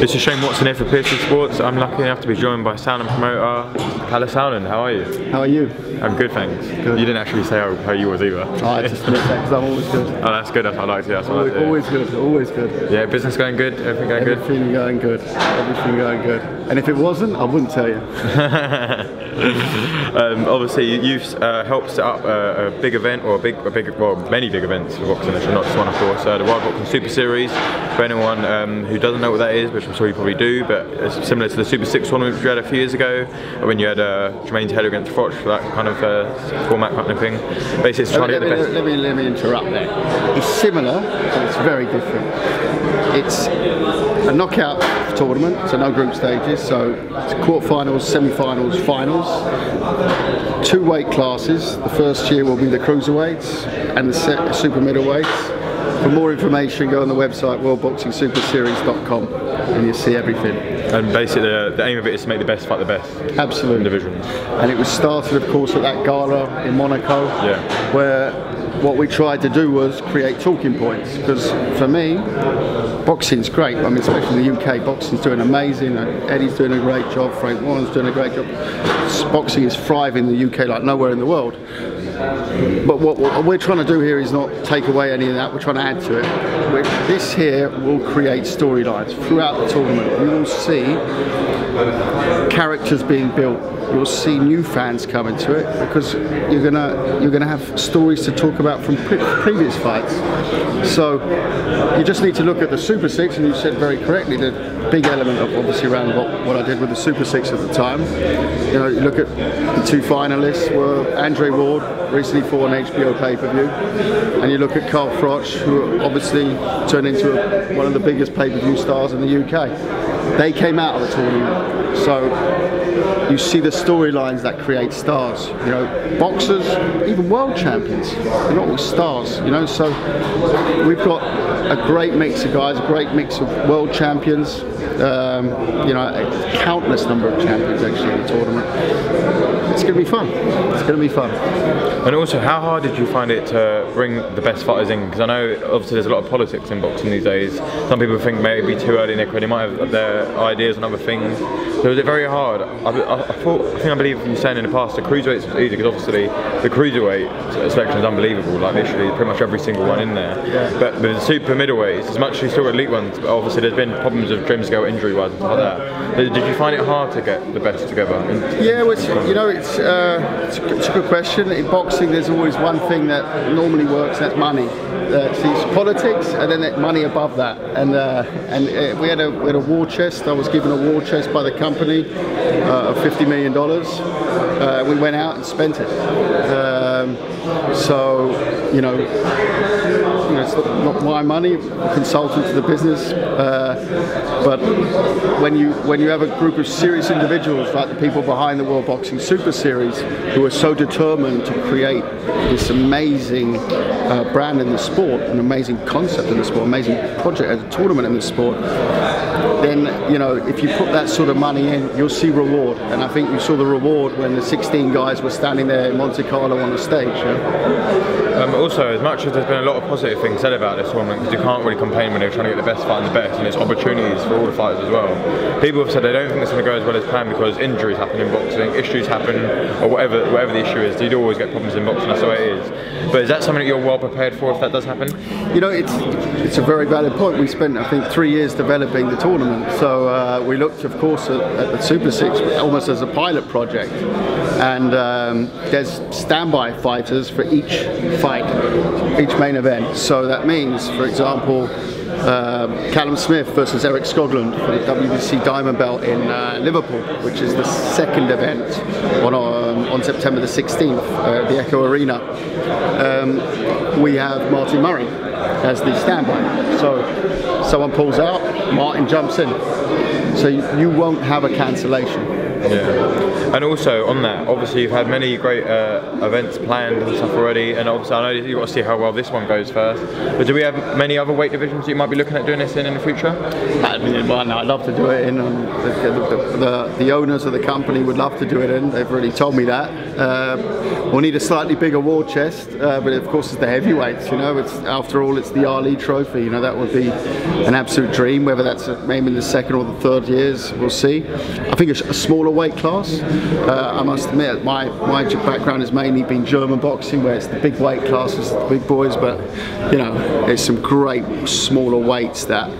This is Shane Watson here for Pulev Sports. I'm lucky enough to be joined by sound and promoter Kalle Sauerland. How are you? How are you? I'm good, thanks. Good. You didn't actually say how you was either. Oh, I just admit that because I'm always good. Oh, that's good. That's what I like to hear. That's what I like to hear. Always good, always good. Yeah, business going good? Everything going good? Everything going good. Everything going good. And if it wasn't, I wouldn't tell you. Obviously, you've helped set up a big event, or many big events for boxing, not just one, of course. The World Boxing Super Series. For anyone who doesn't know what that is, which I'm sure you probably do, but it's similar to the Super 6 tournament which we had a few years ago, when you had Jermaine Taylor against Froch, that kind of format kind of thing. Basically, it's trying to get the best. Let me interrupt there. It's similar, but it's very different. It's a knockout tournament, so no group stages, so it's quarterfinals, semi-finals, finals. 2 weight classes. The first year will be the cruiserweights and the super middleweights. For more information, go on the website worldboxingsuperseries.com and you'll see everything. And basically the aim of it is to make the best fight the best. Absolutely. In divisions. And it was started, of course, at that gala in Monaco, yeah, where what we tried to do was create talking points. Because for me, boxing's great. I mean, especially in the UK, boxing's doing amazing. Eddie's doing a great job. Frank Warren's doing a great job. Boxing is thriving in the UK like nowhere in the world. But what we're trying to do here is not take away any of that, we're trying to add to it. This here will create storylines throughout the tournament. You will see characters being built. You'll see new fans come into it because you're gonna have stories to talk about from previous fights. So you just need to look at the Super 6, and you said very correctly the big element of obviously around what I did with the Super 6 at the time. You know, you look at the 2 finalists were Andre Ward, recently fought an HBO pay-per-view, and you look at Carl Froch, who obviously turned into one of the biggest pay-per-view stars in the UK. They came out of the tournament, so you see the storylines that create stars. You know, boxers, even world champions, they're not all stars. You know, so we've got a great mix of guys, a great mix of world champions. You know, a countless number of champions actually in the tournament. It's going to be fun. It's going to be fun. And also, how hard did you find it to bring the best fighters in? Because I know obviously there's a lot of politics in boxing these days. Some people think maybe too early in their career, they might have their ideas on other things. So was it very hard? I believe you were saying in the past the cruiserweights was easy because obviously the cruiserweight selection is unbelievable. Like literally pretty much every single one in there. Yeah. But the super middleweights, as much as you still got elite ones, but obviously there's been problems of Dreamscale injury-wise and stuff like that. Did you find it hard to get the best together? Yeah, well, you know, it's a good question. In boxing, there's always one thing that normally works, and that's money. It's politics, and then money above that. And we had a war chest. I was given a war chest by the company of $50 million. We went out and spent it. So you know, it's not my money. I'm a consultant to the business, but when you have a group of serious individuals like the people behind the World Boxing Super Series who are so determined to create this amazing brand in the sport, an amazing concept in the sport, amazing project as a tournament in the sport, then you know, if you put that sort of money in, you'll see reward. And I think you saw the reward when the 16 guys were standing there in Monte Carlo on the stage. Yeah? Also, as much as there's been a lot of positive things said about this tournament, because you can't really complain when they're trying to get the best fight and the best, and it's opportunities for all the fighters as well. People have said they don't think it's going to go as well as planned because injuries happen in boxing, issues happen, or whatever the issue is. You'd always get problems in boxing, that's the way it is. But is that something that you're well prepared for if that does happen? You know, it's a very valid point. We spent, I think, 3 years developing the tournament. So we looked, of course, at the Super 6 almost as a pilot project. And there's standby fighters for each fight, each main event. So that means, for example, Callum Smith versus Eric Skoglund for the Wbss Diamond Belt in Liverpool, which is the second event on September the 16th at the Echo Arena. We have Martin Murray as the standby. So someone pulls out, Martin jumps in. So you won't have a cancellation. Yeah. And also on that, obviously you've had many great events planned and stuff already, and obviously I know you've got to see how well this one goes first. But do we have many other weight divisions that you might be looking at doing this in the future? I mean, well, no, I'd love to do it in. The owners of the company would love to do it in. They've already told me that. We'll need a slightly bigger war chest, but of course it's the heavyweights. You know, after all, it's the Ali Trophy. You know, that would be an absolute dream. Whether that's maybe in the second or the third years, we'll see. I think a smaller weight class. I must admit, my background has mainly been German boxing, where it's the big weight classes, the big boys. But you know, there's some great smaller weights that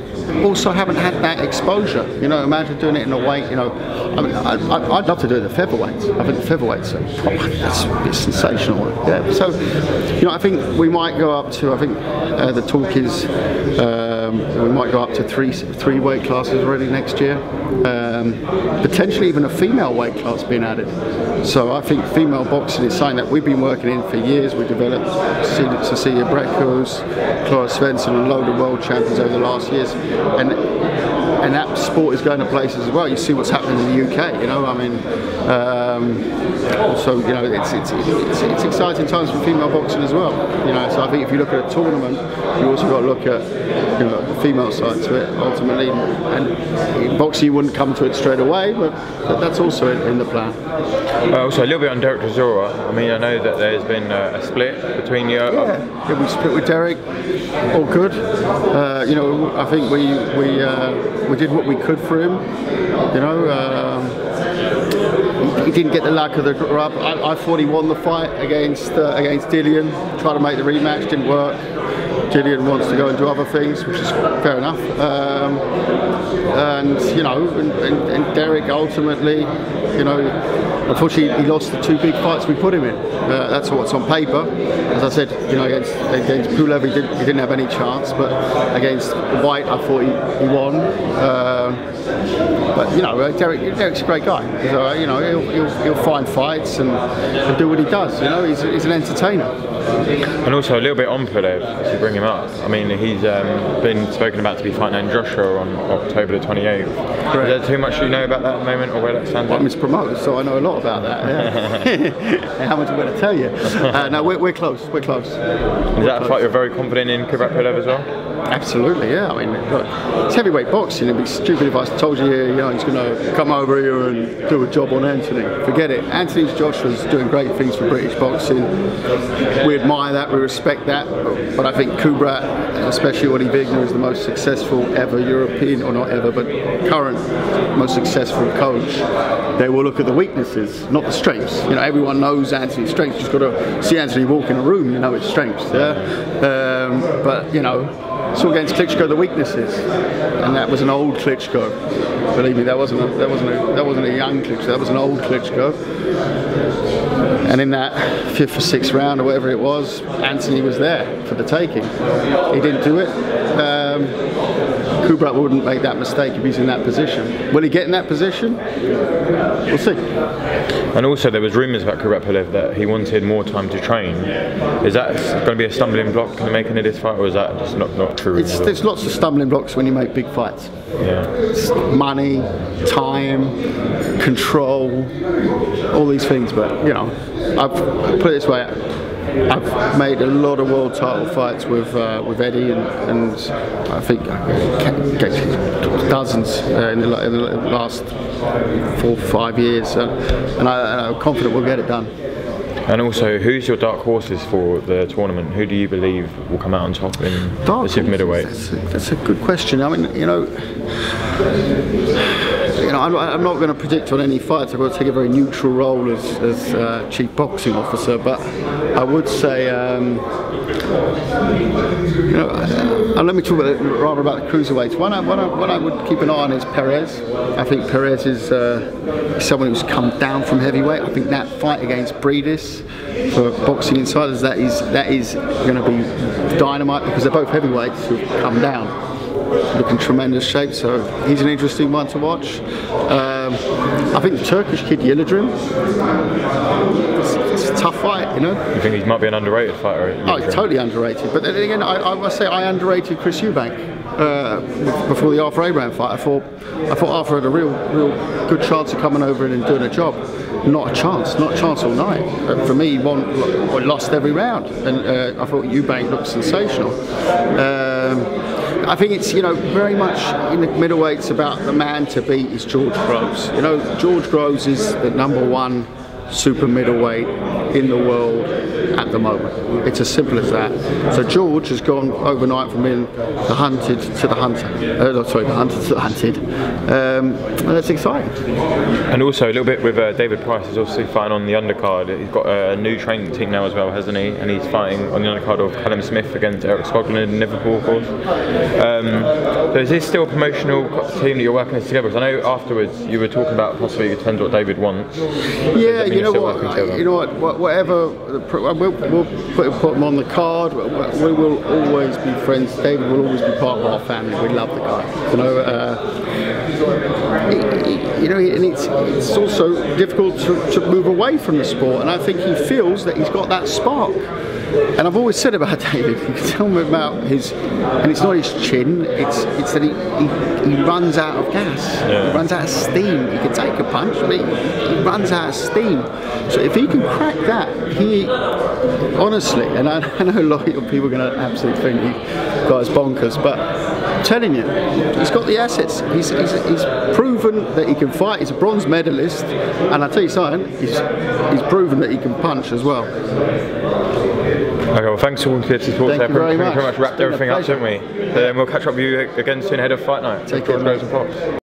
also haven't had that exposure. You know, imagine doing it in a weight. You know, I mean, I'd love to do it in the featherweights. I think the featherweights it's sensational. Yeah. So, you know, I think we might go up to. I think the talk is we might go up to three weight classes already next year. Potentially even a female weight class being added. So I think female boxing is something that we've been working in for years. We developed Cecilia Brecos, Clara Svensson, and a load of world champions over the last years. And that sport is going to places as well. You see what's happening in the UK. You know, I mean, so you know, it's exciting times for female boxing as well. You know, so I think if you look at a tournament, you also got to look at, you know, the female side to it ultimately. And in boxing, you wouldn't come to it straight away, but that's also in the plan. Also, a little bit on Derek Chisora. I mean, I know that there's been a split between you. Yeah, we split with Derek. All good. You know, I think we did what we could for him. You know, he didn't get the luck of the rub. I thought he won the fight against Dillian. Tried to make the rematch, didn't work. Dillian wants to go and do other things, which is fair enough. And you know, and Derek ultimately, you know, unfortunately he lost the two big fights we put him in. That's what's on paper. As I said, you know, against Pulev he didn't have any chance, but against White I thought he won. But you know, Derek's a great guy. So, you know, he'll find fights and do what he does. You know, he's an entertainer. And also a little bit on Pulev, to bring him up. I mean, he's been spoken about to be fighting Joshua on October the 28th. Correct. Is there too much you know about that at the moment, or where that stands? I'm his promoter, so I know a lot about that. Yeah. How much I'm going to tell you? No, we're close. We're close. Is that a fight you're very confident in, Pulev as well? Absolutely, yeah. I mean, look, it's heavyweight boxing. It'd be stupid if I told you, you know, he's going to come over here and do a job on Anthony. Forget it. Anthony Joshua's doing great things for British boxing. We admire that, we respect that. But I think Kubrat, especially Oli Vigner, is the most successful ever European, or not ever, but current most successful coach. They will look at the weaknesses, not the strengths. You know, everyone knows Anthony's strengths. You've got to see Anthony walk in a room, you know his strengths. Yeah. But you know, saw against Klitschko the weaknesses, and that was an old Klitschko. Believe me, that wasn't a young Klitschko. That was an old Klitschko. And in that 5th or 6th round, or whatever it was, Anthony was there for the taking. He didn't do it. Kubrat wouldn't make that mistake if he's in that position. Will he get in that position? We'll see. And also there was rumours about Kubrat Pulev that he wanted more time to train. Is that going to be a stumbling block in making this fight, or is that just not true? There's lots of stumbling blocks when you make big fights. Yeah. It's money, time, control, all these things. But you know, I've put it this way. I've made a lot of world title fights with Eddie, and I think dozens in the last 4 or 5 years, and I'm confident we'll get it done. And also, who's your dark horses for the tournament? Who do you believe will come out on top in the super middleweight? That's a good question. I mean, you know, I'm not going to predict on any fights. I've got to take a very neutral role as chief boxing officer, but I would say, you know, and let me talk rather about the cruiserweights. One I would keep an eye on is Perez. I think Perez is someone who's come down from heavyweight. I think that fight against Breedis for Boxing Insiders, that is going to be dynamite, because they're both heavyweights who've come down. Looking tremendous shape, so he's an interesting one to watch. I think the Turkish kid Yildirim, it's a tough fight, you know. You think he might be an underrated fighter? Oh, he's totally underrated. But then again, I must say I underrated Chris Eubank before the Arthur Abraham fight. I thought Arthur had a real good chance of coming over and doing a job. Not a chance all night. For me, he lost every round, and I thought Eubank looked sensational. I think it's, you know, very much in the middleweights about the man to beat is George Groves. You know, George Groves is the #1 super middleweight in the world at the moment. It's as simple as that. So George has gone overnight from being the hunted to the hunter. Sorry, the hunted to the hunted. And that's exciting. And also a little bit with David Price. He's obviously fighting on the undercard. He's got a new training team now as well, hasn't he? And he's fighting on the undercard of Callum Smith against Eric Skoglund in Liverpool, of course. So is this still a promotional team that you're working together? Because I know afterwards you were talking about possibly it depends what David wants. Yeah, you know what? Whatever. We'll put him on the card. We will always be friends. David will always be part of our family. We love the guy. You know, and it's also difficult to move away from the sport. And I think he feels that he's got that spark. And I've always said about David, you can tell me about his, and it's not his chin, it's that he runs out of gas, he runs out of steam. He can take a punch, but he runs out of steam. So if he can crack that, he, honestly, and I know a lot of people are going to absolutely think he guy's bonkers, but I'm telling you, he's got the assets. He's proven that he can fight. He's a bronze medalist, and I tell you something, he's proven that he can punch as well. Okay, well, thanks to all the support there. Very much. Wrapped everything up, didn't we? We'll catch up with you again soon ahead of fight night. Take care, mate.